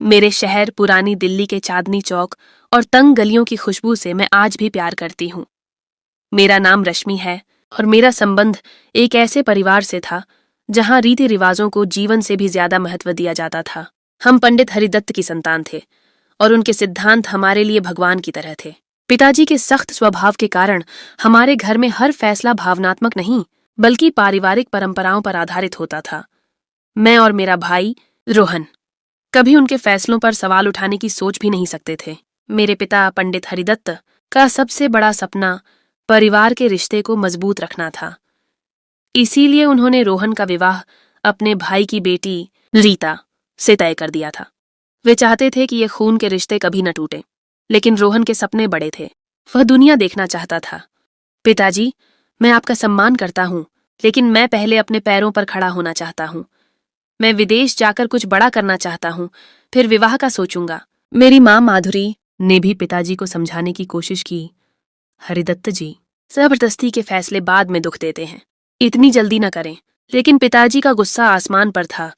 मेरे शहर पुरानी दिल्ली के चांदनी चौक और तंग गलियों की खुशबू से मैं आज भी प्यार करती हूँ। मेरा नाम रश्मि है और मेरा संबंध एक ऐसे परिवार से था जहां रीति रिवाजों को जीवन से भी ज्यादा महत्व दिया जाता था। हम पंडित हरिदत्त की संतान थे और उनके सिद्धांत हमारे लिए भगवान की तरह थे। पिताजी के सख्त स्वभाव के कारण हमारे घर में हर फैसला भावनात्मक नहीं बल्कि पारिवारिक परंपराओं पर आधारित होता था। मैं और मेरा भाई रोहन कभी उनके फैसलों पर सवाल उठाने की सोच भी नहीं सकते थे। मेरे पिता पंडित हरिदत्त का सबसे बड़ा सपना परिवार के रिश्ते को मजबूत रखना था। इसीलिए उन्होंने रोहन का विवाह अपने भाई की बेटी रीता से तय कर दिया था। वे चाहते थे कि ये खून के रिश्ते कभी न टूटे, लेकिन रोहन के सपने बड़े थे। वह दुनिया देखना चाहता था। पिताजी, मैं आपका सम्मान करता हूँ, लेकिन मैं पहले अपने पैरों पर खड़ा होना चाहता हूँ। मैं विदेश जाकर कुछ बड़ा करना चाहता हूँ, फिर विवाह का सोचूंगा। मेरी माँ माधुरी ने भी पिताजी को समझाने की कोशिश की। हरिदत्त जी, जबरदस्ती के फैसले बाद में दुख देते हैं, इतनी जल्दी न करें। लेकिन पिताजी का गुस्सा आसमान पर था।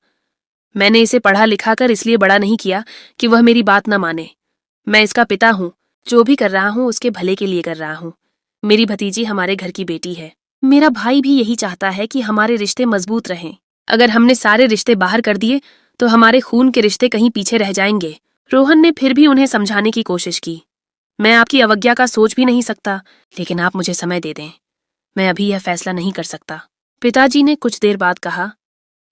मैंने इसे पढ़ा लिखा कर इसलिए बड़ा नहीं किया कि वह मेरी बात न माने। मैं इसका पिता हूँ, जो भी कर रहा हूँ उसके भले के लिए कर रहा हूँ। मेरी भतीजी हमारे घर की बेटी है। मेरा भाई भी यही चाहता है कि हमारे रिश्ते मजबूत रहें। अगर हमने सारे रिश्ते बाहर कर दिए तो हमारे खून के रिश्ते कहीं पीछे रह जाएंगे। रोहन ने फिर भी उन्हें समझाने की कोशिश की। मैं आपकी अवज्ञा का सोच भी नहीं सकता, लेकिन आप मुझे समय दे दें। मैं अभी यह फैसला नहीं कर सकता। पिताजी ने कुछ देर बाद कहा,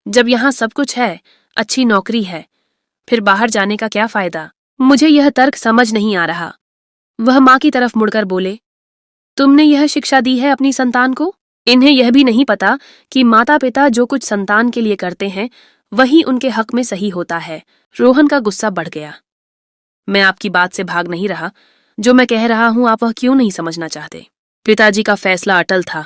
जब यहाँ सब कुछ है, अच्छी नौकरी है, फिर बाहर जाने का क्या फायदा? मुझे यह तर्क समझ नहीं आ रहा। वह माँ की तरफ मुड़कर बोले, तुमने यह शिक्षा दी है अपनी संतान को? इन्हें यह भी नहीं पता कि माता पिता जो कुछ संतान के लिए करते हैं वही उनके हक में सही होता है। रोहन का गुस्सा बढ़ गया। मैं आपकी बात से भाग नहीं रहा। जो मैं कह रहा हूं आप वह क्यों नहीं समझना चाहते? पिताजी का फैसला अटल था।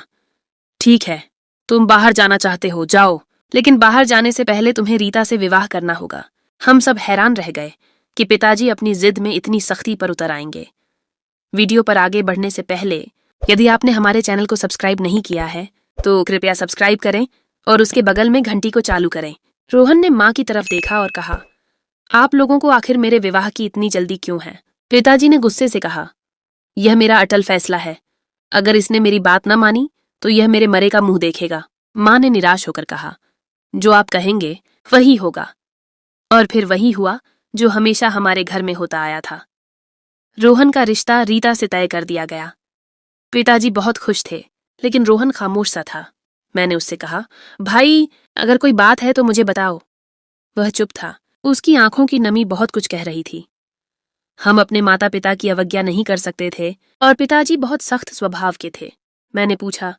ठीक है, तुम बाहर जाना चाहते हो, जाओ, लेकिन बाहर जाने से पहले तुम्हें रीता से विवाह करना होगा। हम सब हैरान रह गए कि पिताजी अपनी जिद में इतनी सख्ती पर उतर आएंगे। वीडियो पर आगे बढ़ने से पहले यदि आपने हमारे चैनल को सब्सक्राइब नहीं किया है तो कृपया सब्सक्राइब करें और उसके बगल में घंटी को चालू करें। रोहन ने माँ की तरफ देखा और कहा, आप लोगों को आखिर मेरे विवाह की इतनी जल्दी क्यों है? पिताजी ने गुस्से से कहा, यह मेरा अटल फैसला है। अगर इसने मेरी बात न मानी तो यह मेरे मरे का मुंह देखेगा। माँ ने निराश होकर कहा, जो आप कहेंगे वही होगा। और फिर वही हुआ जो हमेशा हमारे घर में होता आया था। रोहन का रिश्ता रीता से तय कर दिया गया। पिताजी बहुत खुश थे, लेकिन रोहन खामोश सा था। मैंने उससे कहा, भाई, अगर कोई बात है तो मुझे बताओ। वह चुप था। उसकी आंखों की नमी बहुत कुछ कह रही थी। हम अपने माता पिता की अवज्ञा नहीं कर सकते थे और पिताजी बहुत सख्त स्वभाव के थे। मैंने पूछा,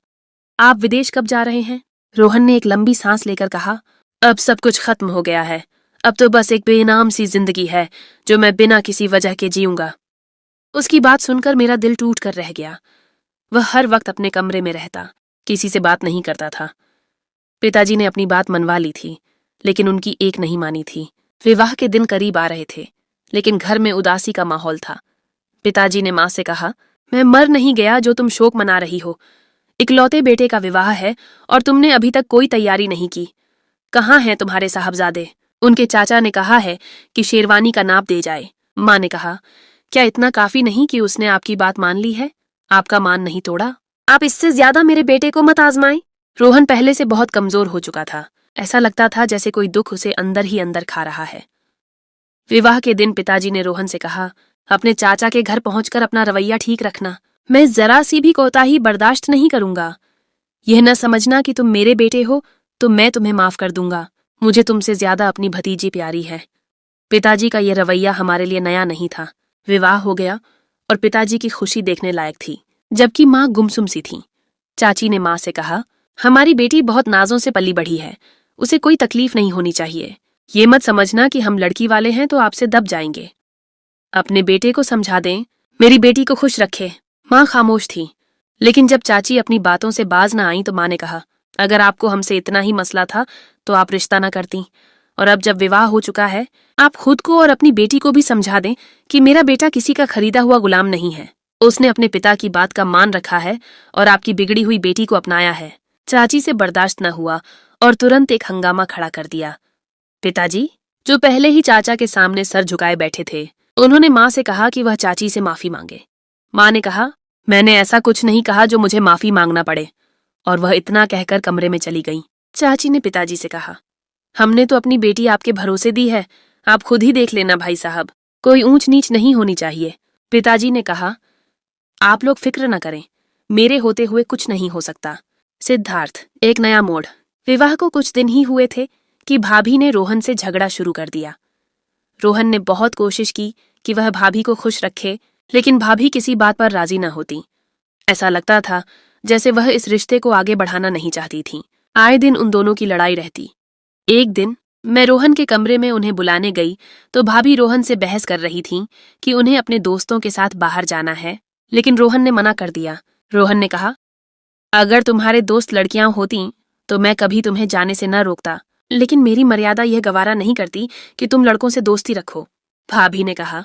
आप विदेश कब जा रहे हैं? रोहन ने एक लंबी सांस लेकर कहा, अब सब कुछ खत्म हो गया है। अब तो बस एक बेनाम सी जिंदगी है जो मैं बिना किसी वजह के जीऊंगा। उसकी बात सुनकर मेरा दिल टूट कर रह गया। वह हर वक्त अपने कमरे में रहता, किसी से बात नहीं करता था। पिताजी ने अपनी बात मनवा ली थी, लेकिन उनकी एक नहीं मानी थी। विवाह के दिन करीब आ रहे थे, लेकिन घर में उदासी का माहौल था। पिताजी ने माँ से कहा, मैं मर नहीं गया जो तुम शोक मना रही हो। इकलौते बेटे का विवाह है और तुमने अभी तक कोई तैयारी नहीं की। कहाँ हैं तुम्हारे साहबजादे? उनके चाचा ने कहा है कि शेरवानी का नाप दे जाए। माँ ने कहा, क्या इतना काफी नहीं कि उसने आपकी बात मान ली है? आपका मान नहीं तोड़ा? आप इससे ज्यादा मेरे बेटे को मत आजमाएं। रोहन पहले से बहुत कमजोर हो चुका था। ऐसा लगता था जैसे कोई दुख उसे अंदर ही अंदर खा रहा है। विवाह के दिन पिताजी ने रोहन से कहा, अपने चाचा के घर पहुंचकर अपना रवैया ठीक रखना। मैं जरा सी भी कोताही बर्दाश्त नहीं करूंगा। यह न समझना कि तुम मेरे बेटे हो तो मैं तुम्हें माफ कर दूंगा। मुझे तुमसे ज्यादा अपनी भतीजी प्यारी है। पिताजी का यह रवैया हमारे लिए नया नहीं था। विवाह हो गया और पिताजी की खुशी देखने लायक थी, जबकि माँ गुमसुम सी थी। चाची ने माँ से कहा, हमारी बेटी बहुत नाजों से पली बढ़ी है, उसे कोई तकलीफ नहीं होनी चाहिए। ये मत समझना कि हम लड़की वाले हैं तो आपसे दब जाएंगे। अपने बेटे को समझा दें, मेरी बेटी को खुश रखे। माँ खामोश थी, लेकिन जब चाची अपनी बातों से बाज न आई तो माँ ने कहा, अगर आपको हमसे इतना ही मसला था तो आप रिश्ता न करती। और अब जब विवाह हो चुका है, आप खुद को और अपनी बेटी को भी समझा दें कि मेरा बेटा किसी का खरीदा हुआ गुलाम नहीं है। उसने अपने पिता की बात का मान रखा है और आपकी बिगड़ी हुई बेटी को अपनाया है। चाची से बर्दाश्त न हुआ और तुरंत एक हंगामा खड़ा कर दिया। पिताजी, जो पहले ही चाचा के सामने सर झुकाए बैठे थे। उन्होंने माँ से कहा कि वह चाची से माफी मांगे। माँ ने कहा, मैंने ऐसा कुछ नहीं कहा जो मुझे माफी मांगना पड़े, और वह इतना कहकर कमरे में चली गई। चाची ने पिताजी से कहा, हमने तो अपनी बेटी आपके भरोसे दी है, आप खुद ही देख लेना भाई साहब, कोई ऊंच नीच नहीं होनी चाहिए। पिताजी ने कहा, आप लोग फिक्र न करें, मेरे होते हुए कुछ नहीं हो सकता। सिद्धार्थ। एक नया मोड़। विवाह को कुछ दिन ही हुए थे कि भाभी ने रोहन से झगड़ा शुरू कर दिया। रोहन ने बहुत कोशिश की कि वह भाभी को खुश रखे, लेकिन भाभी किसी बात पर राजी न होती। ऐसा लगता था जैसे वह इस रिश्ते को आगे बढ़ाना नहीं चाहती थीं। आए दिन उन दोनों की लड़ाई रहती। एक दिन मैं रोहन के कमरे में उन्हें बुलाने गई तो भाभी रोहन से बहस कर रही थीं कि उन्हें अपने दोस्तों के साथ बाहर जाना है, लेकिन रोहन ने मना कर दिया। रोहन ने कहा, अगर तुम्हारे दोस्त लड़कियां होती तो मैं कभी तुम्हें जाने से न रोकता, लेकिन मेरी मर्यादा यह गवारा नहीं करती कि तुम लड़कों से दोस्ती रखो। भाभी ने कहा,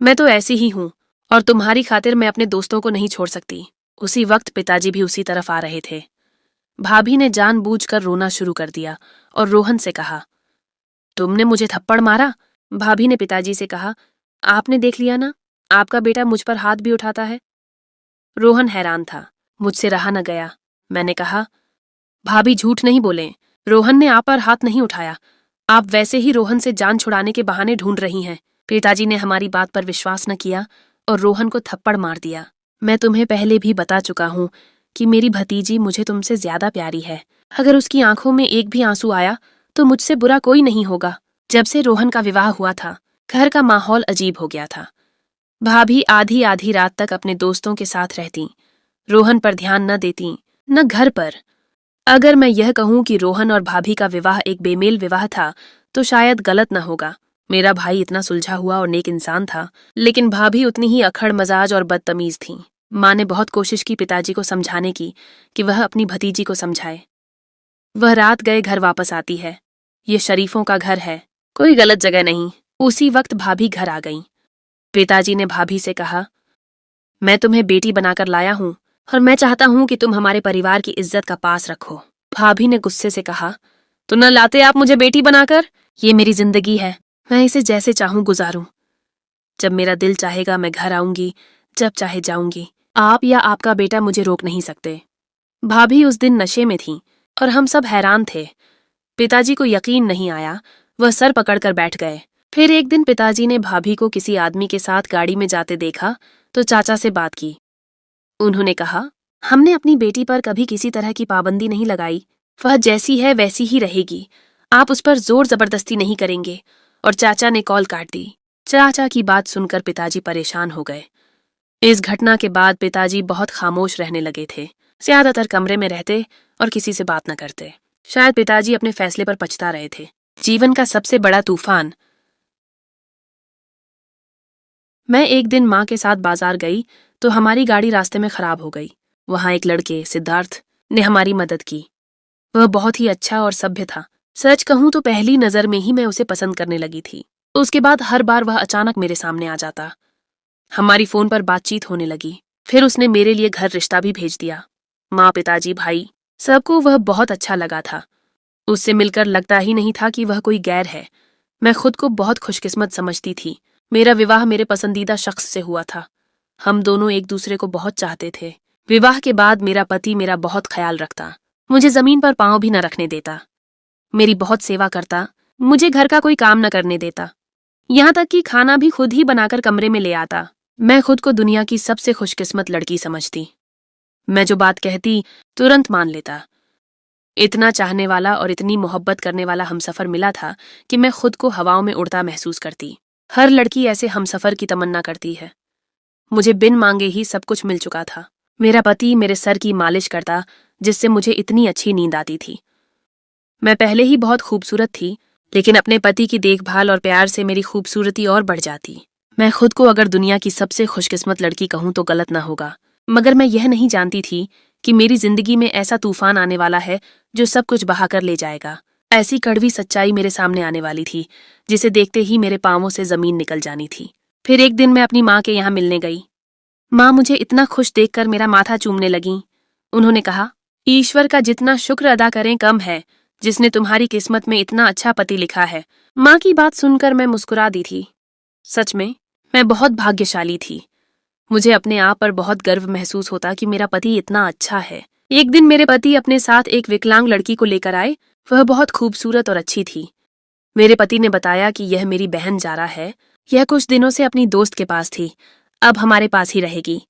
मैं तो ऐसी ही हूं और तुम्हारी खातिर मैं अपने दोस्तों को नहीं छोड़ सकती। उसी वक्त पिताजी भी उसी तरफ आ रहे थे। भाभी ने जानबूझकर रोना शुरू कर दिया और रोहन से कहा, तुमने मुझे थप्पड़ मारा? भाभी ने पिताजी से कहा, आपने देख लिया ना, आपका बेटा मुझ पर हाथ भी उठाता है। रोहन हैरान था। मुझसे रहा न गया। मैंने कहा, भाभी झूठ नहीं बोलें, रोहन ने आप पर हाथ नहीं उठाया, आप वैसे ही रोहन से जान छुड़ाने के बहाने ढूंढ रही हैं। पिताजी ने हमारी बात पर विश्वास न किया और रोहन को थप्पड़ मार दिया। मैं तुम्हें पहले भी बता चुका हूं कि मेरी भतीजी मुझे तुमसे ज्यादा प्यारी है। अगर उसकी आंखों में एक भी आंसू आया तो मुझसे बुरा कोई नहीं होगा। जब से रोहन का विवाह हुआ था, घर का माहौल अजीब हो गया था। भाभी आधी आधी रात तक अपने दोस्तों के साथ रहती, रोहन पर ध्यान न देती, न घर पर। अगर मैं यह कहूं कि रोहन और भाभी का विवाह एक बेमेल विवाह था तो शायद गलत न होगा। मेरा भाई इतना सुलझा हुआ और नेक इंसान था, लेकिन भाभी उतनी ही अखड़ मजाज और बदतमीज थीं। माँ ने बहुत कोशिश की पिताजी को समझाने की कि वह अपनी भतीजी को समझाए। वह रात गए घर वापस आती है। ये शरीफों का घर है, कोई गलत जगह नहीं। उसी वक्त भाभी घर आ गईं। पिताजी ने भाभी से कहा, मैं तुम्हें बेटी बनाकर लाया हूं और मैं चाहता हूं कि तुम हमारे परिवार की इज्जत का पास रखो। भाभी ने गुस्से से कहा, तो न लाते आप मुझे बेटी बनाकर? ये मेरी जिंदगी है, मैं इसे जैसे चाहूं गुजारूं। जब मेरा दिल चाहेगा मैं घर आऊंगी, जब चाहे जाऊंगी। आप या आपका बेटा मुझे रोक नहीं सकते। भाभी उस दिन नशे में थी और हम सब हैरान थे। पिताजी को यकीन नहीं आया, वह सर पकड़कर बैठ गए। फिर एक दिन पिताजी ने भाभी को किसी आदमी के साथ गाड़ी में जाते देखा तो चाचा से बात की। उन्होंने कहा, हमने अपनी बेटी पर कभी किसी तरह की पाबंदी नहीं लगाई, वह जैसी है वैसी ही रहेगी, आप उस पर जोर जबरदस्ती नहीं करेंगे। और चाचा ने कॉल काट दी। चाचा की बात सुनकर पिताजी परेशान हो गए। इस घटना के बाद पिताजी बहुत खामोश रहने लगे थे, ज्यादातर कमरे में रहते और किसी से बात न करते। शायद पिताजी अपने फैसले पर पछता रहे थे। जीवन का सबसे बड़ा तूफान। मैं एक दिन माँ के साथ बाजार गई तो हमारी गाड़ी रास्ते में खराब हो गई। वहां एक लड़के, सिद्धार्थ, ने हमारी मदद की। वह बहुत ही अच्छा और सभ्य था। सच कहूं तो पहली नजर में ही मैं उसे पसंद करने लगी थी। उसके बाद हर बार वह अचानक मेरे सामने आ जाता। हमारी फोन पर बातचीत होने लगी। फिर उसने मेरे लिए घर रिश्ता भी भेज दिया। माँ, पिताजी, भाई, सबको वह बहुत अच्छा लगा था। उससे मिलकर लगता ही नहीं था कि वह कोई गैर है। मैं खुद को बहुत खुशकिस्मत समझती थी। मेरा विवाह मेरे पसंदीदा शख्स से हुआ था। हम दोनों एक दूसरे को बहुत चाहते थे। विवाह के बाद मेरा पति मेरा बहुत ख्याल रखता, मुझे जमीन पर पांव भी न रखने देता, मेरी बहुत सेवा करता, मुझे घर का कोई काम न करने देता, यहाँ तक कि खाना भी खुद ही बनाकर कमरे में ले आता। मैं खुद को दुनिया की सबसे खुशकिस्मत लड़की समझती। मैं जो बात कहती तुरंत मान लेता। इतना चाहने वाला और इतनी मोहब्बत करने वाला हमसफर मिला था कि मैं खुद को हवाओं में उड़ता महसूस करती। हर लड़की ऐसे हमसफर की तमन्ना करती है। मुझे बिन मांगे ही सब कुछ मिल चुका था। मेरा पति मेरे सर की मालिश करता, जिससे मुझे इतनी अच्छी नींद आती थी। मैं पहले ही बहुत खूबसूरत थी, लेकिन अपने पति की देखभाल और प्यार से मेरी खूबसूरती और बढ़ जाती। मैं खुद को अगर दुनिया की सबसे खुशकिस्मत लड़की कहूं तो गलत न होगा, मगर मैं यह नहीं जानती थी कि मेरी जिंदगी में ऐसा तूफान आने वाला है जो सब कुछ बहा कर ले जाएगा। ऐसी कड़वी सच्चाई मेरे सामने आने वाली थी जिसे देखते ही मेरे पांवों से जमीन निकल जानी थी। फिर एक दिन मैं अपनी माँ के यहाँ मिलने गई। माँ मुझे इतना खुश देखकर मेरा माथा चूमने लगीं। उन्होंने कहा, ईश्वर का जितना शुक्र अदा करें कम है, जिसने तुम्हारी किस्मत में इतना अच्छा पति लिखा है। माँ की बात सुनकर मैं मुस्कुरा दी थी। सच में मैं बहुत भाग्यशाली थी। मुझे अपने आप पर बहुत गर्व महसूस होता कि मेरा पति इतना अच्छा है। एक दिन मेरे पति अपने साथ एक विकलांग लड़की को लेकर आए। वह बहुत खूबसूरत और अच्छी थी। मेरे पति ने बताया कि यह मेरी बहन जारा है। यह कुछ दिनों से अपनी दोस्त के पास थी, अब हमारे पास ही रहेगी।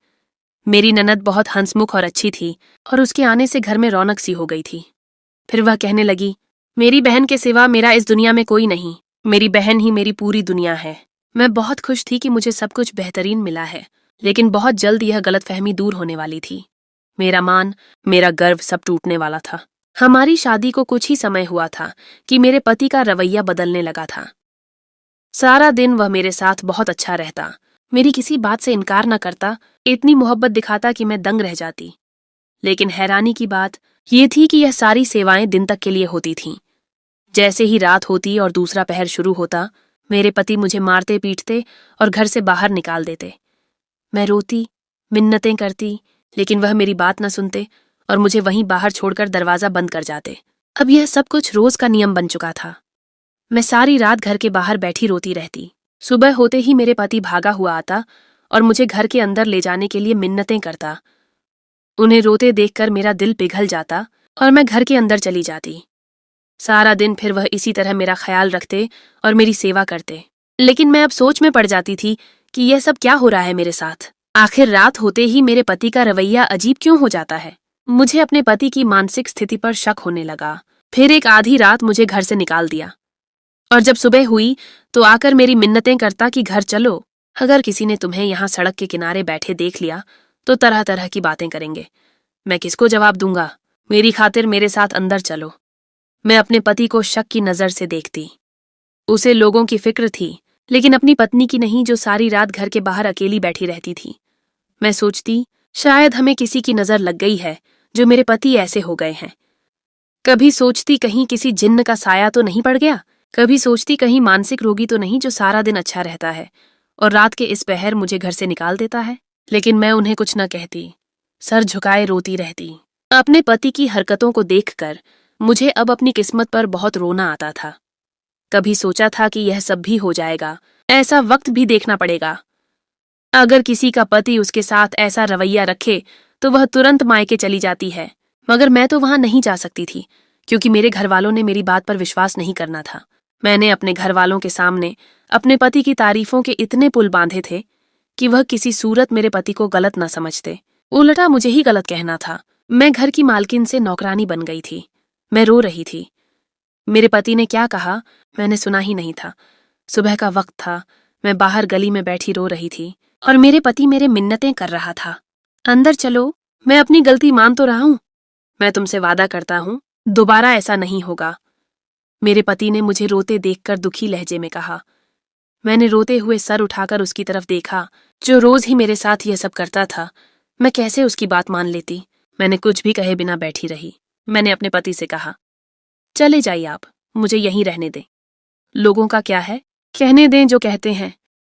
मेरी ननद बहुत हंसमुख और अच्छी थी और उसके आने से घर में रौनक सी हो गई थी। फिर वह कहने लगी, मेरी बहन के सिवा मेरा इस दुनिया में कोई नहीं। मेरी बहन ही मेरी पूरी दुनिया है। मैं बहुत खुश थी कि मुझे सब कुछ बेहतरीन मिला है, लेकिन बहुत जल्द यह गलतफहमी दूर होने वाली थी। मेरा मान, मेरा गर्व सब टूटने वाला था। हमारी शादी को कुछ ही समय हुआ था कि मेरे पति का रवैया बदलने लगा था। सारा दिन वह मेरे साथ बहुत अच्छा रहता, मेरी किसी बात से इनकार न करता, इतनी मोहब्बत दिखाता कि मैं दंग रह जाती। लेकिन हैरानी की बात ये थी कि यह सारी सेवाएं दिन तक के लिए होती थीं। जैसे ही रात होती और दूसरा पहर शुरू होता, मेरे पति मुझे मारते पीटते और घर से बाहर निकाल देते। मैं रोती, मिन्नतें करती, लेकिन वह मेरी बात न सुनते और मुझे वहीं बाहर छोड़कर दरवाजा बंद कर जाते। अब यह सब कुछ रोज का नियम बन चुका था। मैं सारी रात घर के बाहर बैठी रोती रहती। सुबह होते ही मेरे पति भागा हुआ आता और मुझे घर के अंदर ले जाने के लिए मिन्नतें करता। उन्हें रोते देखकर मेरा दिल पिघल जाता और मैं घर के अंदर चली जाती। सारा दिन फिर वह इसी तरह मेरा ख्याल रखते और मेरी सेवा करते। लेकिन मैं अब सोच में पड़ जाती थी कि यह सब क्या हो रहा है मेरे साथ। आखिर रात होते ही मेरे पति का रवैया अजीब क्यों हो जाता है। मुझे अपने पति की मानसिक स्थिति पर शक होने लगा। फिर एक आधी रात मुझे घर से निकाल दिया और जब सुबह हुई तो आकर मेरी मिन्नतें करता कि घर चलो। अगर किसी ने तुम्हें यहाँ सड़क के किनारे बैठे देख लिया तो तरह तरह की बातें करेंगे। मैं किसको जवाब दूंगा। मेरी खातिर मेरे साथ अंदर चलो। मैं अपने पति को शक की नजर से देखती। उसे लोगों की फिक्र थी, लेकिन अपनी पत्नी की नहीं, जो सारी रात घर के बाहर अकेली बैठी रहती थी। मैं सोचती, शायद हमें किसी की नजर लग गई है जो मेरे पति ऐसे हो गए हैं। कभी सोचती कहीं किसी जिन्न का साया तो नहीं पड़ गया। कभी सोचती कहीं मानसिक रोगी तो नहीं जो सारा दिन अच्छा रहता है और रात के इस पहर मुझे घर से निकाल देता है। लेकिन मैं उन्हें कुछ न कहती, सर झुकाए रोती रहती। अपने पति की हरकतों को देखकर मुझे अब अपनी किस्मत पर बहुत रोना आता था। कभी सोचा था कि यह सब भी हो जाएगा, ऐसा वक्त भी देखना पड़ेगा। अगर किसी का पति उसके साथ ऐसा रवैया रखे तो वह तुरंत मायके चली जाती है, मगर मैं तो वहां नहीं जा सकती थी क्योंकि मेरे घरवालों ने मेरी बात पर विश्वास नहीं करना था। मैंने अपने घरवालों के सामने अपने पति की तारीफों के इतने पुल बांधे थे कि वह किसी सूरत मेरे पति को गलत न समझते। उल्टा मुझे ही गलत कहना था। मैं घर की मालकिन से नौकरानी बन गई थी। मैं रो रही थी। मेरे पति ने क्या कहा मैंने सुना ही नहीं था। सुबह का वक्त था। मैं बाहर गली में बैठी रो रही थी और मेरे पति मेरे मिन्नतें कर रहा था। अंदर चलो, मैं अपनी गलती मान तो रहा हूं। मैं तुमसे वादा करता हूं दोबारा ऐसा नहीं होगा। मेरे पति ने मुझे रोते देखकर दुखी लहजे में कहा। मैंने रोते हुए सर उठाकर उसकी तरफ देखा, जो रोज ही मेरे साथ यह सब करता था। मैं कैसे उसकी बात मान लेती। मैंने कुछ भी कहे बिना बैठी रही। मैंने अपने पति से कहा, चले जाइए आप, मुझे यहीं रहने दें। लोगों का क्या है, कहने दें जो कहते हैं।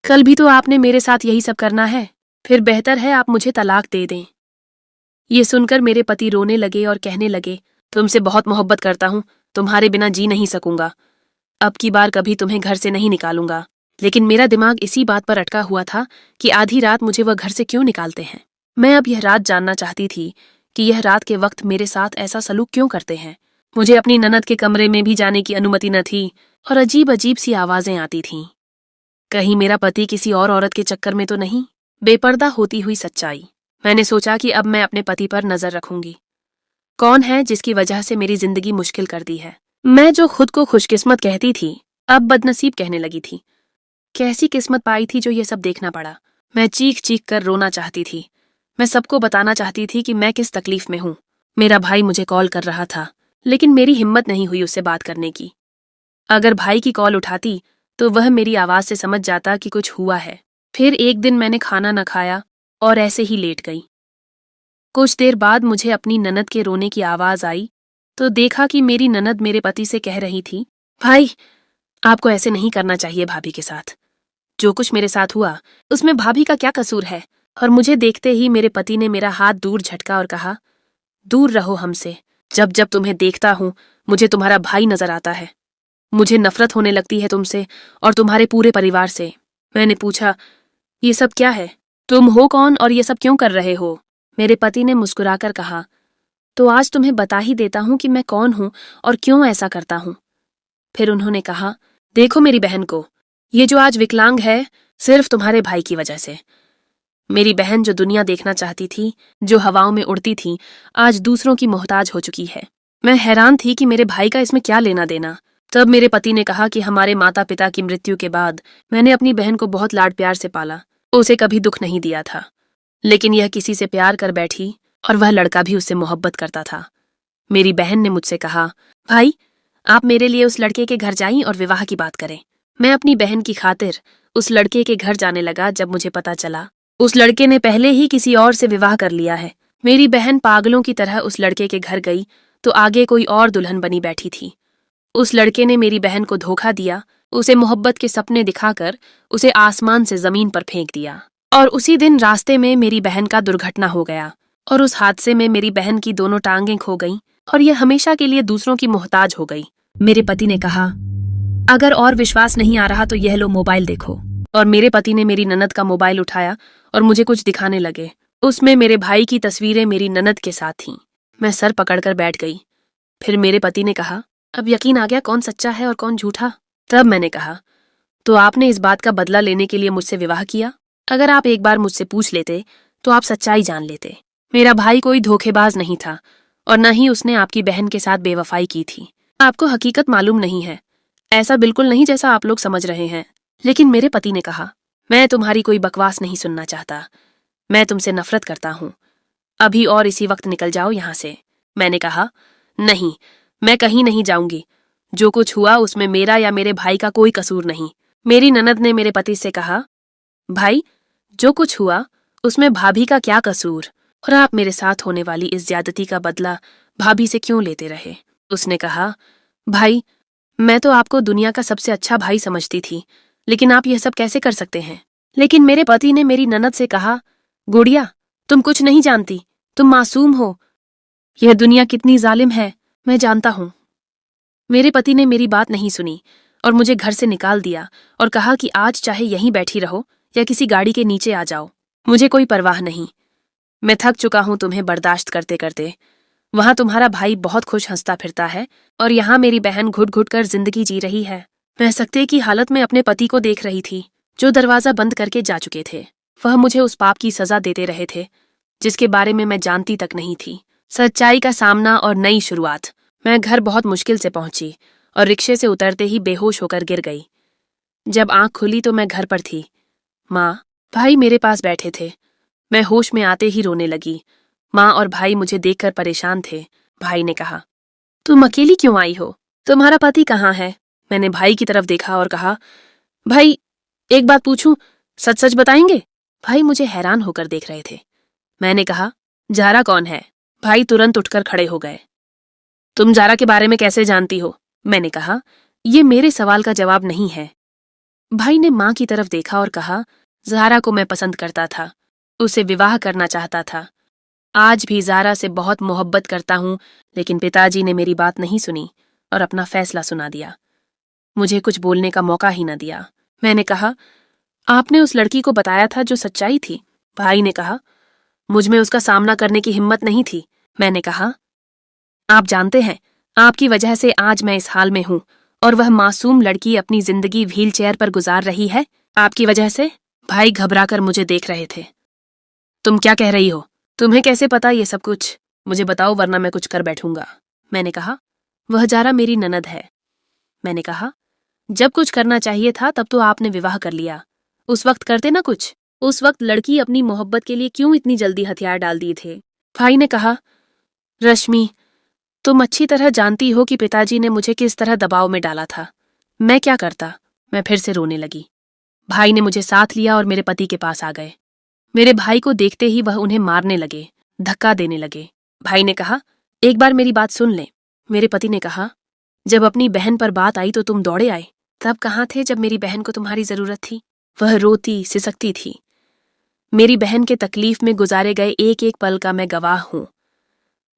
कल भी तो आपने मेरे साथ यही सब करना है। फिर बेहतर है आप मुझे तलाक दे दें। ये सुनकर मेरे पति रोने लगे और कहने लगे, तुमसे बहुत मोहब्बत करता हूं, तुम्हारे बिना जी नहीं सकूंगा। अब की बार कभी तुम्हें घर से नहीं निकालूंगा। लेकिन मेरा दिमाग इसी बात पर अटका हुआ था कि आधी रात मुझे वह घर से क्यों निकालते हैं। मैं अब यह रात जानना चाहती थी कि यह रात के वक्त मेरे साथ ऐसा सलूक क्यों करते हैं। मुझे अपनी ननद के कमरे में भी जाने की अनुमति न थी और अजीब अजीब सी आवाजें आती थीं। कहीं मेरा पति किसी और औरत के चक्कर में तो नहीं। बेपर्दा होती हुई सच्चाई। मैंने सोचा कि अब मैं अपने पति पर नजर रखूंगी। कौन है जिसकी वजह से मेरी जिंदगी मुश्किल कर दी है। मैं जो खुद को खुशकिस्मत कहती थी, अब बदनसीब कहने लगी थी। कैसी किस्मत पाई थी जो ये सब देखना पड़ा। मैं चीख चीख कर रोना चाहती थी। मैं सबको बताना चाहती थी कि मैं किस तकलीफ में हूं। मेरा भाई मुझे कॉल कर रहा था, लेकिन मेरी हिम्मत नहीं हुई उससे बात करने की। अगर भाई की कॉल उठाती तो वह मेरी आवाज से समझ जाता कि कुछ हुआ है। फिर एक दिन मैंने खाना न खाया और ऐसे ही लेट गई। कुछ देर बाद मुझे अपनी ननद के रोने की आवाज आई तो देखा कि मेरी ननद मेरे पति से कह रही थी, भाई आपको ऐसे नहीं करना चाहिए भाभी के साथ। जो कुछ मेरे साथ हुआ उसमें भाभी का क्या कसूर है। और मुझे देखते ही मेरे पति ने मेरा हाथ दूर झटका और कहा, दूर रहो हमसे, जब जब तुम्हें देखता हूं मुझे तुम्हारा भाई नजर आता है। मुझे नफरत होने लगती है तुमसे और तुम्हारे पूरे परिवार से। मैंने पूछा, ये सब क्या है? तुम हो कौन और ये सब क्यों कर रहे हो? मेरे पति ने मुस्कुराकर कहा, तो आज तुम्हें बता ही देता हूं कि मैं कौन हूं और क्यों ऐसा करता हूं। फिर उन्होंने कहा, देखो मेरी बहन को, ये जो आज विकलांग है सिर्फ तुम्हारे भाई की वजह से। मेरी बहन जो दुनिया देखना चाहती थी, जो हवाओं में उड़ती थी, आज दूसरों की मोहताज हो चुकी है। मैं हैरान थी कि मेरे भाई का इसमें क्या लेना देना। तब मेरे पति ने कहा कि हमारे माता पिता की मृत्यु के बाद मैंने अपनी बहन को बहुत लाड प्यार से पाला, उसे कभी दुख नहीं दिया था। लेकिन यह किसी से प्यार कर बैठी और वह लड़का भी उससे मोहब्बत करता था। मेरी बहन ने मुझसे कहा, भाई आप मेरे लिए उस लड़के के घर जाइए और विवाह की बात करें। मैं अपनी बहन की खातिर उस लड़के के घर जाने लगा। जब मुझे पता चला उस लड़के ने पहले ही किसी और से विवाह कर लिया है। मेरी बहन पागलों की तरह उस लड़के के घर गई तो आगे कोई और दुल्हन बनी बैठी थी। उस लड़के ने मेरी बहन को धोखा दिया, उसे मोहब्बत के सपने दिखाकर उसे आसमान से जमीन पर फेंक दिया। और उसी दिन रास्ते में मेरी बहन का दुर्घटना हो गया और उस हादसे में मेरी बहन की दोनों टांगें खो गईं और यह हमेशा के लिए दूसरों की मोहताज हो गई। मेरे पति ने कहा, अगर और विश्वास नहीं आ रहा तो यह लो मोबाइल देखो। और मेरे पति ने मेरी ननद का मोबाइल उठाया और मुझे कुछ दिखाने लगे। उसमें मेरे भाई की तस्वीरें मेरी ननद के साथ थीं। मैं सर पकड़कर बैठ गई। फिर मेरे पति ने कहा, अब यकीन आ गया कौन सच्चा है और कौन झूठा। तब मैंने कहा, तो आपने इस बात का बदला लेने के लिए मुझसे विवाह किया? अगर आप एक बार मुझसे पूछ लेते तो आप सच्चाई जान लेते। मेरा भाई कोई धोखेबाज नहीं था और न ही उसने आपकी बहन के साथ बेवफाई की थी। आपको हकीकत मालूम नहीं है, ऐसा बिल्कुल नहीं जैसा आप लोग समझ रहे हैं। लेकिन मेरे पति ने कहा, मैं तुम्हारी कोई बकवास नहीं सुनना चाहता। मैं तुमसे नफरत करता हूं। अभी और इसी वक्त निकल जाओ यहां से। मैंने कहा, नहीं, मैं कहीं नहीं जाऊंगी। जो कुछ हुआ उसमें मेरा या मेरे भाई का कोई कसूर नहीं। मेरी ननद ने मेरे पति से कहा, भाई जो कुछ हुआ उसमें भाभी का क्या कसूर, और आप मेरे साथ होने वाली इस ज्यादती का बदला भाभी से क्यों लेते रहे? उसने कहा, भाई मैं तो आपको दुनिया का सबसे अच्छा भाई समझती थी, लेकिन आप यह सब कैसे कर सकते हैं? लेकिन मेरे पति ने मेरी ननद से कहा, गुड़िया तुम कुछ नहीं जानती, तुम मासूम हो। यह दुनिया कितनी जालिम है मैं जानता हूं। मेरे पति ने मेरी बात नहीं सुनी और मुझे घर से निकाल दिया और कहा कि आज चाहे यहीं बैठी रहो या किसी गाड़ी के नीचे आ जाओ, मुझे कोई परवाह नहीं। मैं थक चुका हूं तुम्हें बर्दाश्त करते करते। वहां तुम्हारा भाई बहुत खुश हंसता फिरता है और यहाँ मेरी बहन घुट घुट कर जिंदगी जी रही है। मैं सकते की हालत में अपने पति को देख रही थी जो दरवाजा बंद करके जा चुके थे। वह मुझे उस पाप की सजा देते रहे थे जिसके बारे में मैं जानती तक नहीं थी। सच्चाई का सामना और नई शुरुआत। मैं घर बहुत मुश्किल से पहुंची और रिक्शे से उतरते ही बेहोश होकर गिर गई। जब आंख खुली तो मैं घर पर थी। माँ, भाई मेरे पास बैठे थे। मैं होश में आते ही रोने लगी। माँ और भाई मुझे देखकर परेशान थे। भाई ने कहा, तुम अकेली क्यों आई हो? तुम्हारा पति कहाँ है? मैंने भाई की तरफ देखा और कहा, भाई एक बात पूछूं, सच सच बताएंगे? भाई मुझे हैरान होकर देख रहे थे। मैंने कहा, जारा कौन है? भाई तुरंत उठकर खड़े हो गए। तुम जारा के बारे में कैसे जानती हो? मैंने कहा, ये मेरे सवाल का जवाब नहीं है। भाई ने माँ की तरफ देखा और कहा, जारा को मैं पसंद करता था, उसे विवाह करना चाहता था। आज भी जारा से बहुत मोहब्बत करता हूं, लेकिन पिताजी ने मेरी बात नहीं सुनी और अपना फैसला सुना दिया। मुझे कुछ बोलने का मौका ही न दिया। मैंने कहा, आपने उस लड़की को बताया था जो सच्चाई थी? भाई ने कहा, मुझ में उसका सामना करने की हिम्मत नहीं थी। मैंने कहा, आप जानते हैं आपकी वजह से आज मैं इस हाल में हूं और वह मासूम लड़की अपनी जिंदगी व्हील चेयर पर गुजार रही है आपकी वजह से। भाई घबराकर मुझे देख रहे थे। तुम क्या कह रही हो? तुम्हें कैसे पता ये सब कुछ? मुझे बताओ वरना मैं कुछ कर बैठूंगा। मैंने कहा, वह जारा मेरी ननद है। मैंने कहा, जब कुछ करना चाहिए था तब तो आपने विवाह कर लिया, उस वक्त करते ना कुछ। उस वक्त लड़की अपनी मोहब्बत के लिए क्यों इतनी जल्दी हथियार डाल दिए थे? भाई ने कहा, रश्मि तुम अच्छी तरह जानती हो कि पिताजी ने मुझे किस तरह दबाव में डाला था। मैं क्या करता? मैं फिर से रोने लगी। भाई ने मुझे साथ लिया और मेरे पति के पास आ गए। मेरे भाई को देखते ही वह उन्हें मारने लगे, धक्का देने लगे। भाई ने कहा, एक बार मेरी बात सुन ले। मेरे पति ने कहा, जब अपनी बहन पर बात आई तो तुम दौड़े आए, तब कहाँ थे जब मेरी बहन को तुम्हारी जरूरत थी? वह रोती सिसकती थी। मेरी बहन के तकलीफ में गुजारे गए एक एक पल का मैं गवाह हूं।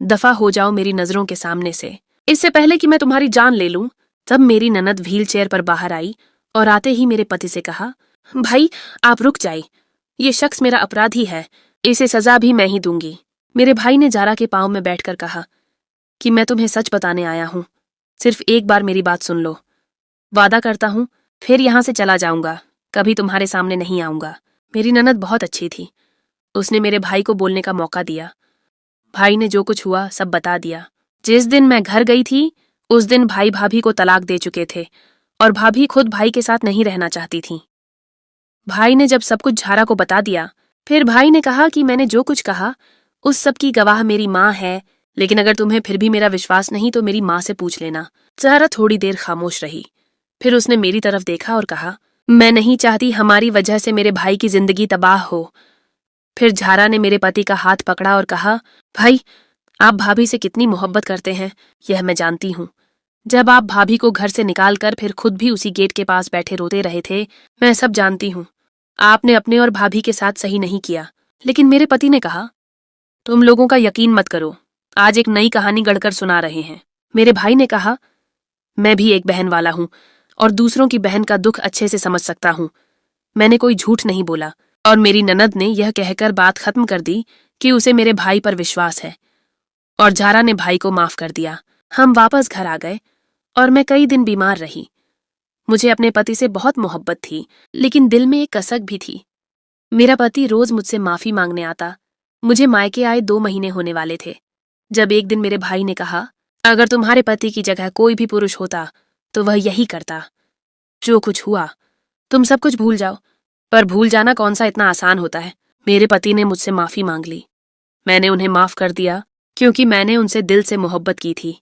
दफा हो जाओ मेरी नजरों के सामने से, इससे पहले कि मैं तुम्हारी जान ले लूं। तब मेरी ननद व्हील चेयर पर बाहर आई और आते ही मेरे पति से कहा, भाई आप रुक जाइए, ये शख्स मेरा अपराधी है, इसे सजा भी मैं ही दूंगी। मेरे भाई ने जारा के पांव में बैठकर कहा कि मैं तुम्हें सच बताने आया हूं, सिर्फ एक बार मेरी बात सुन लो। वादा करता हूं फिर यहां से चला जाऊंगा, कभी तुम्हारे सामने नहीं आऊंगा। मेरी ननद बहुत अच्छी थी, उसने मेरे भाई को बोलने का मौका दिया। भाई ने जो कुछ हुआ सब बता दिया। जिस दिन मैं घर गई थी उस दिन भाई भाभी को तलाक दे चुके थे और भाभी खुद भाई के साथ नहीं रहना चाहती थी। भाई ने जब सब कुछ झारा को बता दिया, फिर भाई ने कहा कि मैंने जो कुछ कहा उस सब की गवाह मेरी माँ है, लेकिन अगर तुम्हें फिर भी मेरा विश्वास नहीं तो मेरी माँ से पूछ लेना। झारा थोड़ी देर खामोश रही, फिर उसने मेरी तरफ देखा और कहा, मैं नहीं चाहती हमारी वजह से मेरे भाई की जिंदगी तबाह हो। फिर झारा ने मेरे पति का हाथ पकड़ा और कहा, भाई आप भाभी से कितनी मोहब्बत करते हैं यह मैं जानती हूँ। जब आप भाभी को घर से निकालकर फिर खुद भी उसी गेट के पास बैठे रोते रहे थे, मैं सब जानती हूँ। आपने अपने और भाभी के साथ सही नहीं किया। लेकिन मेरे पति ने कहा, तुम लोगों का यकीन मत करो, आज एक नई कहानी गढ़कर सुना रहे हैं। मेरे भाई ने कहा, मैं भी एक बहन वाला हूँ और दूसरों की बहन का दुख अच्छे से समझ सकता हूँ। मैंने कोई झूठ नहीं बोला। और मेरी ननद ने यह कहकर बात खत्म कर दी कि उसे मेरे भाई पर विश्वास है, और झारा ने भाई को माफ कर दिया। हम वापस घर आ गए और मैं कई दिन बीमार रही। मुझे अपने पति से बहुत मोहब्बत थी, लेकिन दिल में एक कसक भी थी। मेरा पति रोज मुझसे माफी मांगने आता। मुझे मायके आए 2 महीने होने वाले थे जब एक दिन मेरे भाई ने कहा, अगर तुम्हारे पति की जगह कोई भी पुरुष होता तो वह यही करता। जो कुछ हुआ तुम सब कुछ भूल जाओ। पर भूल जाना कौन सा इतना आसान होता है। मेरे पति ने मुझसे माफी मांग ली। मैंने उन्हें माफ कर दिया क्योंकि मैंने उनसे दिल से मोहब्बत की थी।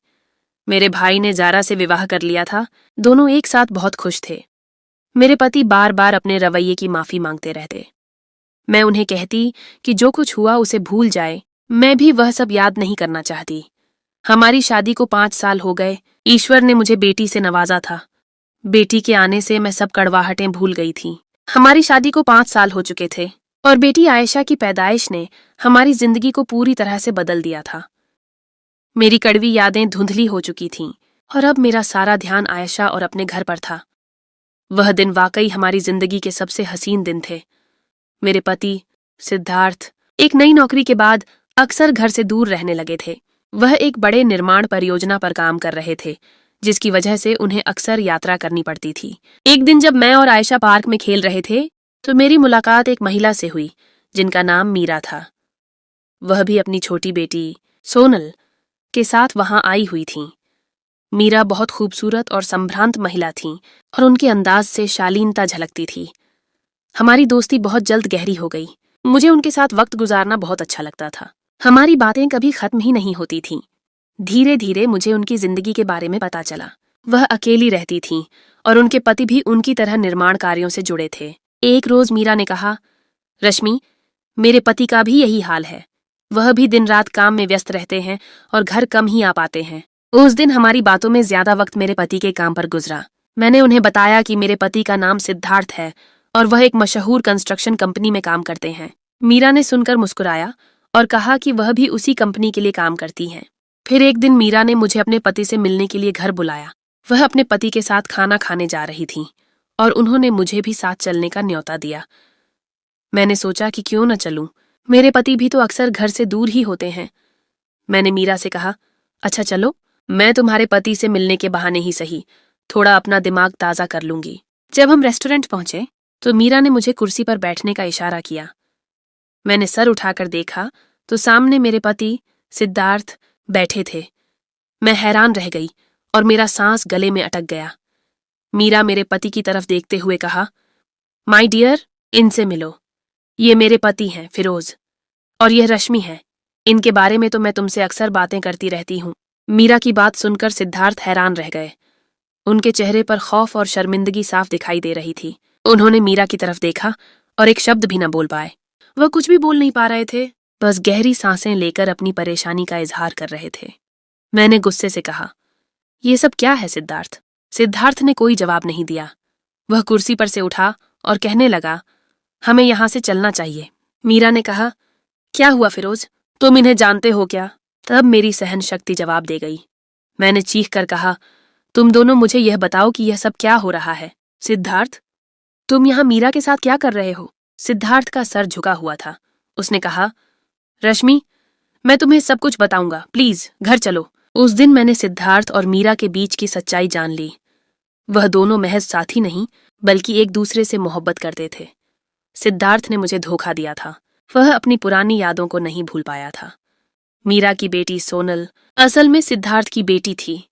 मेरे भाई ने जारा से विवाह कर लिया था। दोनों एक साथ बहुत खुश थे। मेरे पति बार बार अपने रवैये की माफी मांगते रहते। मैं उन्हें कहती कि जो कुछ हुआ उसे भूल जाए, मैं भी वह सब याद नहीं करना चाहती। हमारी शादी को 5 साल हो गए। ईश्वर ने मुझे बेटी से नवाजा था। बेटी के आने से मैं सब कड़वाहटें भूल गई थी। हमारी शादी को 5 साल हो चुके थे और बेटी आयशा की पैदाइश ने हमारी जिंदगी को पूरी तरह से बदल दिया था। मेरी कड़वी यादें धुंधली हो चुकी थीं और अब मेरा सारा ध्यान आयशा और अपने घर पर था। वह दिन वाकई हमारी जिंदगी के सबसे हसीन दिन थे। मेरे पति सिद्धार्थ एक नई नौकरी के बाद अक्सर घर से दूर रहने लगे थे। वह एक बड़े निर्माण परियोजना पर काम कर रहे थे, जिसकी वजह से उन्हें अक्सर यात्रा करनी पड़ती थी। एक दिन जब मैं और आयशा पार्क में खेल रहे थे तो मेरी मुलाकात एक महिला से हुई जिनका नाम मीरा था। वह भी अपनी छोटी बेटी सोनल के साथ वहां आई हुई थीं। मीरा बहुत खूबसूरत और संभ्रांत महिला थीं और उनके अंदाज से शालीनता झलकती थी। हमारी दोस्ती बहुत जल्द गहरी हो गई। मुझे उनके साथ वक्त गुजारना बहुत अच्छा लगता था। हमारी बातें कभी खत्म ही नहीं होती थीं। धीरे धीरे मुझे उनकी जिंदगी के बारे में पता चला। वह अकेली रहती थीं और उनके पति भी उनकी तरह निर्माण कार्यों से जुड़े थे। एक रोज मीरा ने कहा, रश्मि, मेरे पति का भी यही हाल है। वह भी दिन रात काम में व्यस्त रहते हैं और घर कम ही आ पाते हैं। उस दिन हमारी बातों में ज्यादा वक्त मेरे पति के काम पर गुजरा। मैंने उन्हें बताया कि मेरे पति का नाम सिद्धार्थ है और वह एक मशहूर कंस्ट्रक्शन कंपनी में काम करते हैं। मीरा ने सुनकर मुस्कुराया और कहा कि वह भी उसी कंपनी के लिए काम करती हैं। फिर एक दिन मीरा ने मुझे अपने पति से मिलने के लिए घर बुलाया। वह अपने पति के साथ खाना खाने जा रही थीं और उन्होंने मुझे भी साथ चलने का न्योता दिया। मैंने सोचा कि क्यों न चलूं, मेरे पति भी तो अक्सर घर से दूर ही होते हैं। मैंने मीरा से कहा, अच्छा चलो, मैं तुम्हारे पति से मिलने के बहाने ही सही थोड़ा अपना दिमाग ताज़ा कर लूंगी। जब हम रेस्टोरेंट पहुंचे तो मीरा ने मुझे कुर्सी पर बैठने का इशारा किया। मैंने सर उठाकर देखा तो सामने मेरे पति सिद्धार्थ बैठे थे। मैं हैरान रह गई और मेरा सांस गले में अटक गया। मीरा मेरे पति की तरफ देखते हुए कहा, माय डियर, इनसे मिलो। ये मेरे पति हैं फिरोज, और यह रश्मि है। इनके बारे में तो मैं तुमसे अक्सर बातें करती रहती हूँ। मीरा की बात सुनकर सिद्धार्थ हैरान रह गए। उनके चेहरे पर खौफ और शर्मिंदगी साफ दिखाई दे रही थी। उन्होंने मीरा की तरफ देखा और एक शब्द भी न बोल पाए। वह कुछ भी बोल नहीं पा रहे थे, बस गहरी सांसें लेकर अपनी परेशानी का इजहार कर रहे थे। मैंने गुस्से से कहा, ये सब क्या है सिद्धार्थ? सिद्धार्थ ने कोई जवाब नहीं दिया। वह कुर्सी पर से उठा और कहने लगा, हमें यहां से चलना चाहिए। मीरा ने कहा, क्या हुआ फिरोज, तुम इन्हें जानते हो क्या? तब मेरी सहन शक्ति जवाब दे गई। मैंने चीख कर कहा, तुम दोनों मुझे यह बताओ कि यह सब क्या हो रहा है। सिद्धार्थ, तुम यहाँ मीरा के साथ क्या कर रहे हो? सिद्धार्थ का सर झुका हुआ था। उसने कहा, रश्मि, मैं तुम्हें सब कुछ बताऊंगा, प्लीज घर चलो। उस दिन मैंने सिद्धार्थ और मीरा के बीच की सच्चाई जान ली। वह दोनों महज साथी नहीं, बल्कि एक दूसरे से मोहब्बत करते थे। सिद्धार्थ ने मुझे धोखा दिया था। वह अपनी पुरानी यादों को नहीं भूल पाया था। मीरा की बेटी सोनल असल में सिद्धार्थ की बेटी थी।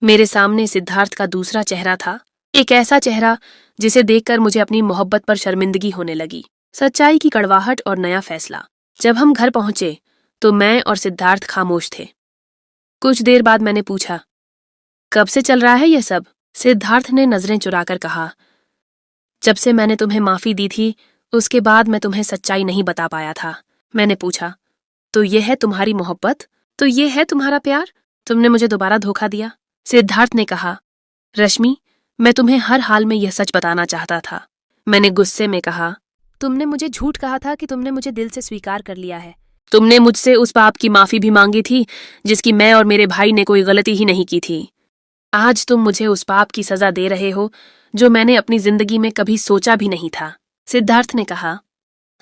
मेरे सामने सिद्धार्थ का दूसरा चेहरा था, एक ऐसा चेहरा जिसे देखकर मुझे अपनी मोहब्बत पर शर्मिंदगी होने लगी। सच्चाई की कड़वाहट और नया फैसला। जब हम घर पहुंचे तो मैं और सिद्धार्थ खामोश थे। कुछ देर बाद मैंने पूछा, कब से चल रहा है यह सब? सिद्धार्थ ने नजरें चुराकर कहा, जब से मैंने तुम्हें माफी दी थी उसके बाद मैं तुम्हें सच्चाई नहीं बता पाया था। मैंने पूछा, तो यह है तुम्हारी मोहब्बत? तो यह है तुम्हारा प्यार? तुमने मुझे दोबारा धोखा दिया। सिद्धार्थ ने कहा, रश्मि, मैं तुम्हें हर हाल में यह सच बताना चाहता था। मैंने गुस्से में कहा, तुमने मुझे झूठ कहा था कि तुमने मुझे दिल से स्वीकार कर लिया है। तुमने मुझसे उस पाप की माफी भी मांगी थी जिसकी मैं और मेरे भाई ने कोई गलती ही नहीं की थी। आज तुम मुझे उस पाप की सजा दे रहे हो जो मैंने अपनी जिंदगी में कभी सोचा भी नहीं था। सिद्धार्थ ने कहा,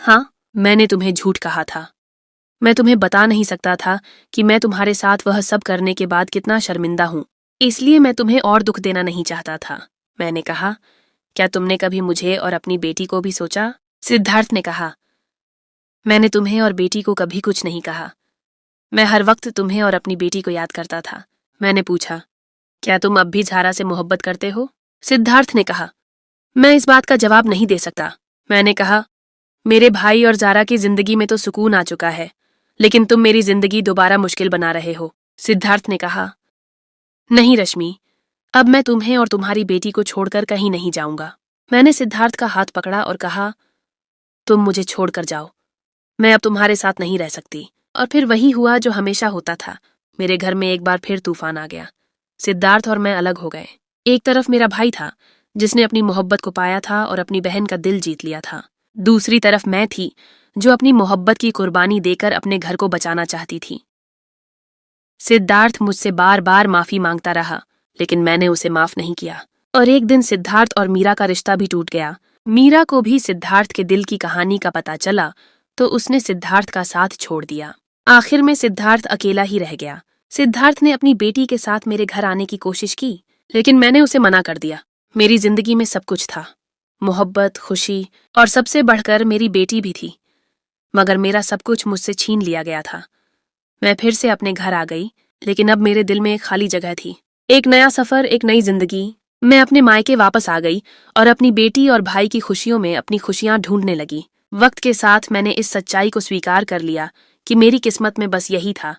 हाँ, मैंने तुम्हें झूठ कहा था। मैं तुम्हें बता नहीं सकता था कि मैं तुम्हारे साथ वह सब करने के बाद कितना शर्मिंदा हूं, इसलिए मैं तुम्हें और दुख देना नहीं चाहता था। मैंने कहा, क्या तुमने कभी मुझे और अपनी बेटी को भी सोचा? सिद्धार्थ ने कहा, मैंने तुम्हें और बेटी को कभी कुछ नहीं कहा। मैं हर वक्त तुम्हें और अपनी बेटी को याद करता था। मैंने पूछा, क्या तुम अब भी झारा से मोहब्बत करते हो? सिद्धार्थ ने कहा, मैं इस बात का जवाब नहीं दे सकता। मैंने कहा, मेरे भाई और ज़ारा की जिंदगी में तो सुकून आ चुका है, लेकिन तुम मेरी जिंदगी दोबारा मुश्किल बना रहे हो। सिद्धार्थ ने कहा, नहीं रश्मि, अब मैं तुम्हें और तुम्हारी बेटी को छोड़कर कहीं नहीं जाऊंगा। मैंने सिद्धार्थ का हाथ पकड़ा और कहा, तुम मुझे छोड़कर जाओ, मैं अब तुम्हारे साथ नहीं रह सकती। और फिर वही हुआ जो हमेशा होता था। मेरे घर में एक बार फिर तूफान आ गया। सिद्धार्थ और मैं अलग हो गए। एक तरफ मेरा भाई था जिसने अपनी मोहब्बत को पाया था और अपनी बहन का दिल जीत लिया था। दूसरी तरफ मैं थी जो अपनी मोहब्बत की कुर्बानी देकर अपने घर को बचाना चाहती थी। सिद्धार्थ मुझसे बार बार माफी मांगता रहा, लेकिन मैंने उसे माफ नहीं किया। और एक दिन सिद्धार्थ और मीरा का रिश्ता भी टूट गया। मीरा को भी सिद्धार्थ के दिल की कहानी का पता चला तो उसने सिद्धार्थ का साथ छोड़ दिया। आखिर में सिद्धार्थ अकेला ही रह गया। सिद्धार्थ ने अपनी बेटी के साथ मेरे घर आने की कोशिश की, लेकिन मैंने उसे मना कर दिया। मेरी जिंदगी में सब कुछ था, मोहब्बत, खुशी और सबसे बढ़कर मेरी बेटी भी थी, मगर मेरा सब कुछ मुझसे छीन लिया गया था। मैं फिर से अपने घर आ गई, लेकिन अब मेरे दिल में एक खाली जगह थी। एक नया सफर, एक नई जिंदगी। मैं अपने मायके वापस आ गई और अपनी बेटी और भाई की खुशियों में अपनी खुशियां ढूंढने लगी। वक्त के साथ मैंने इस सच्चाई को स्वीकार कर लिया कि मेरी किस्मत में बस यही था।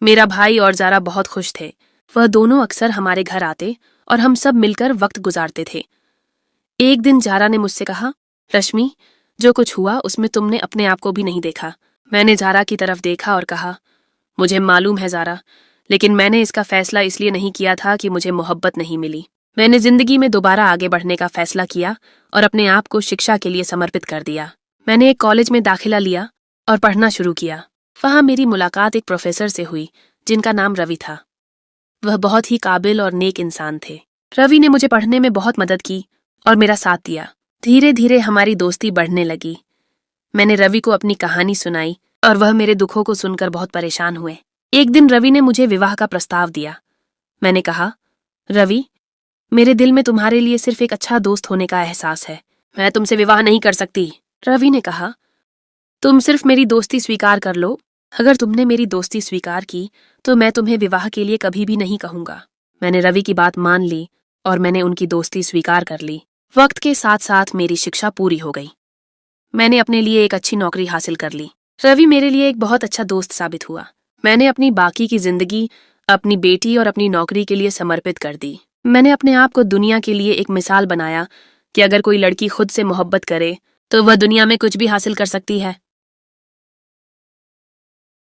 मेरा भाई और ज़ारा बहुत खुश थे। वह दोनों अक्सर हमारे घर आते और हम सब मिलकर वक्त गुजारते थे। एक दिन ज़ारा ने मुझसे कहा, रश्मि, जो कुछ हुआ उसमें तुमने अपने आप को भी नहीं देखा। मैंने ज़ारा की तरफ देखा और कहा, मुझे मालूम है ज़ारा, लेकिन मैंने इसका फैसला इसलिए नहीं किया था कि मुझे मोहब्बत नहीं मिली। मैंने जिंदगी में दोबारा आगे बढ़ने का फैसला किया और अपने आप को शिक्षा के लिए समर्पित कर दिया। मैंने एक कॉलेज में दाखिला लिया और पढ़ना शुरू किया। वहाँ मेरी मुलाकात एक प्रोफेसर से हुई जिनका नाम रवि था। वह बहुत ही काबिल और नेक इंसान थे। रवि ने मुझे पढ़ने में बहुत मदद की और मेरा साथ दिया। धीरे धीरे हमारी दोस्ती बढ़ने लगी। मैंने रवि को अपनी कहानी सुनाई और वह मेरे दुखों को सुनकर बहुत परेशान हुए। एक दिन रवि ने मुझे विवाह का प्रस्ताव दिया। मैंने कहा, रवि, मेरे दिल में तुम्हारे लिए सिर्फ एक अच्छा दोस्त होने का एहसास है। मैं तुमसे विवाह नहीं कर सकती। रवि ने कहा, तुम सिर्फ मेरी दोस्ती स्वीकार कर लो। अगर तुमने मेरी दोस्ती स्वीकार की तो मैं तुम्हें विवाह के लिए कभी भी नहीं कहूंगा। मैंने रवि की बात मान ली और मैंने उनकी दोस्ती स्वीकार कर ली। वक्त के साथ साथ मेरी शिक्षा पूरी हो गई। मैंने अपने लिए एक अच्छी नौकरी हासिल कर ली। रवि मेरे लिए एक बहुत अच्छा दोस्त साबित हुआ। मैंने अपनी बाकी की जिंदगी अपनी बेटी और अपनी नौकरी के लिए समर्पित कर दी। मैंने अपने आप को दुनिया के लिए एक मिसाल बनाया कि अगर कोई लड़की खुद से मोहब्बत करे तो वह दुनिया में कुछ भी हासिल कर सकती है।